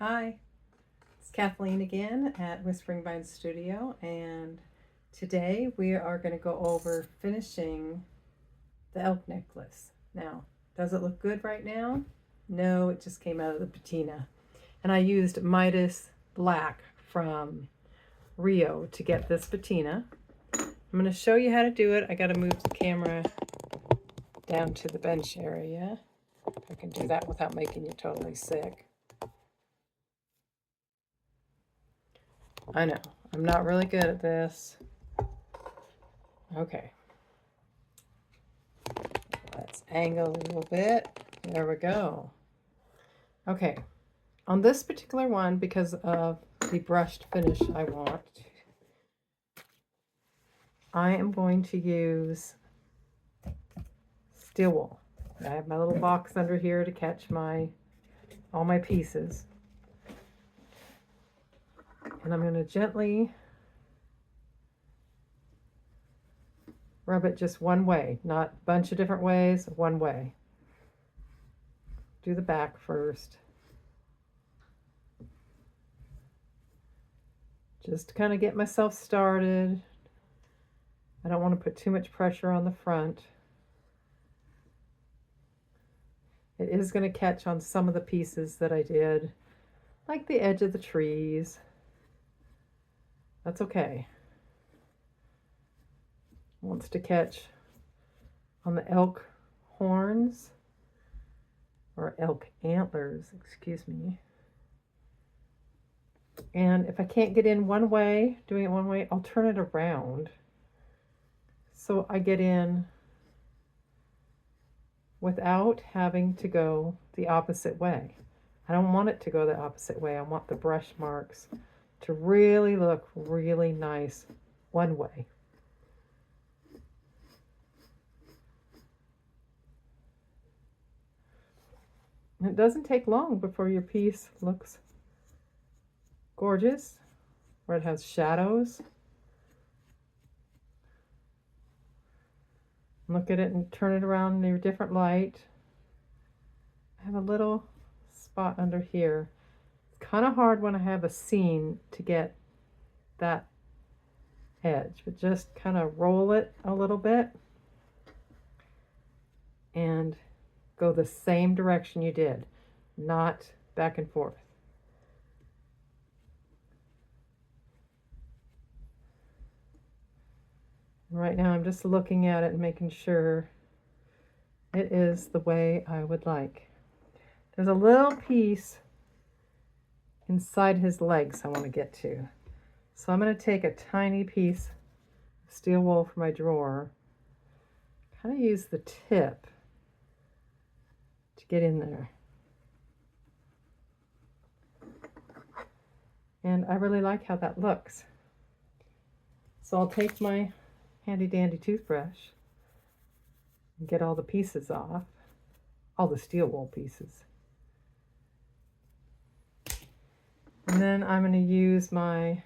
Hi, it's Kathleen again at Whispering Vine Studio, and today we are going to go over finishing the elk necklace. Now, does it look good right now? No, it just came out of the patina. And I used Midas Black from Rio to get this patina. I'm going to show you how to do it. I got to move the camera down to the bench area. If I can do that without making you totally sick. I know, I'm not really good at this. Okay. Let's angle a little bit. There we go. Okay. On this particular one, because of the brushed finish I want, I am going to use steel wool. I have my little box under here to catch all my pieces. And I'm going to gently rub it just one way, not a bunch of different ways, one way. Do the back first. Just to kind of get myself started. I don't want to put too much pressure on the front. It is going to catch on some of the pieces that I did, like the edge of the trees. That's okay. It wants to catch on the elk horns, or elk antlers, excuse me. And if I can't get in one way, doing it one way, I'll turn it around so I get in without having to go the opposite way. I don't want it to go the opposite way. I want the brush marks to really look really nice one way. And it doesn't take long before your piece looks gorgeous, where it has shadows. Look at it and turn it around in a different light. I have a little spot under here. It's kind of hard when I have a scene to get that edge, but just kind of roll it a little bit and go the same direction you did, not back and forth. Right now I'm just looking at it and making sure it is the way I would like. There's a little piece inside his legs I want to get to. So I'm going to take a tiny piece of steel wool from my drawer, kind of use the tip to get in there. And I really like how that looks. So I'll take my handy dandy toothbrush and get all the pieces off, all the steel wool pieces. And then I'm going to use my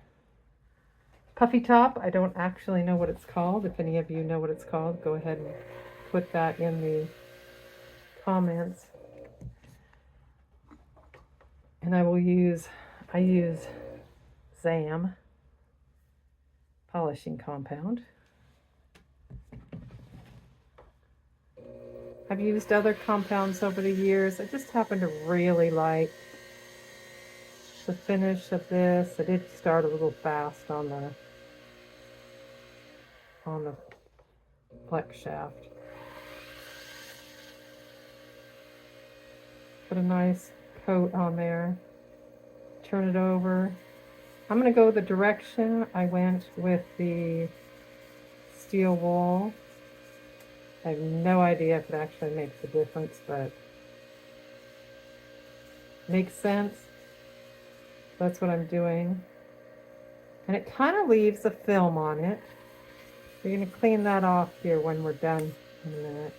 puffy top. I don't actually know what it's called. If any of you know what it's called, go ahead and put that in the comments. And I use ZAM polishing compound. I've used other compounds over the years. I just happen to really like the finish of this. I did start a little fast on the flex shaft. Put a nice coat on there. Turn it over. I'm going to go the direction I went with the steel wool. I have no idea if it actually makes a difference, but makes sense. That's what I'm doing. And it kind of leaves a film on it. We're going to clean that off here when we're done in a minute.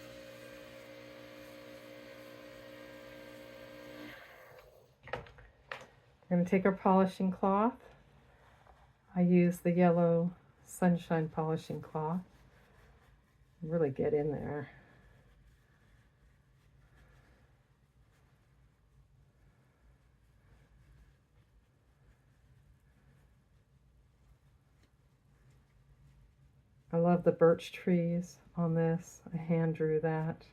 We're going to take our polishing cloth. I use the yellow sunshine polishing cloth. Really get in there. I love the birch trees on this. I hand drew that.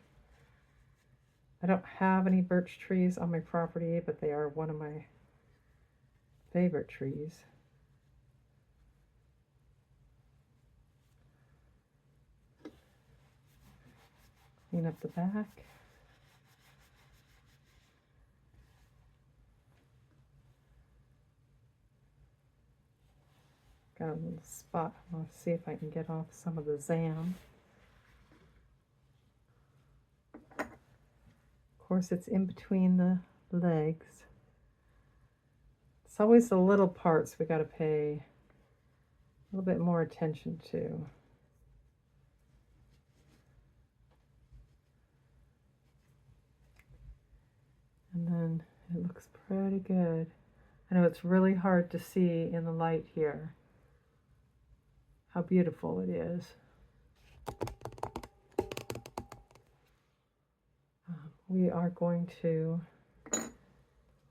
I don't have any birch trees on my property, but they are one of my favorite trees. Clean up the back. Got a little spot. I'll see if I can get off some of the zam. Of course, it's in between the legs. It's always the little parts we got to pay a little bit more attention to. And then it looks pretty good. I know it's really hard to see in the light here how beautiful it is. We are going to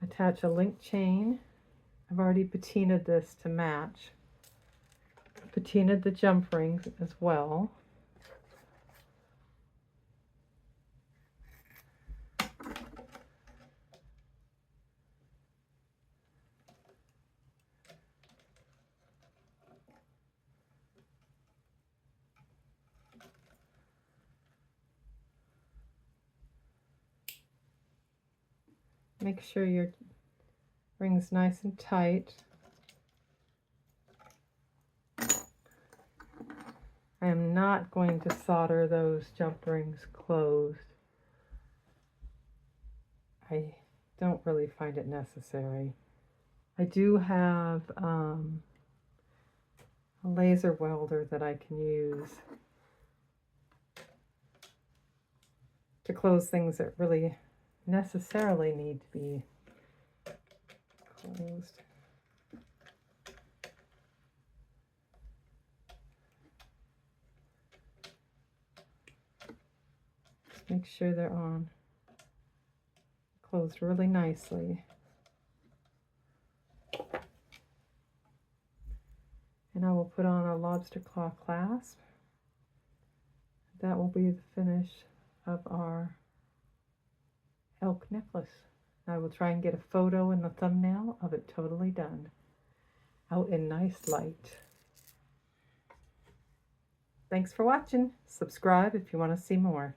attach a link chain. I've already patinaed this to match. Patinaed the jump rings as well. Make sure your ring's nice and tight. I am not going to solder those jump rings closed. I don't really find it necessary. I do have a laser welder that I can use to close things that really necessarily need to be closed. Just make sure they're on, closed really nicely. And I will put on a lobster claw clasp. That will be the finish of our elk necklace. I will try and get a photo in the thumbnail of it totally done, out in nice light. Thanks for watching. Subscribe if you want to see more.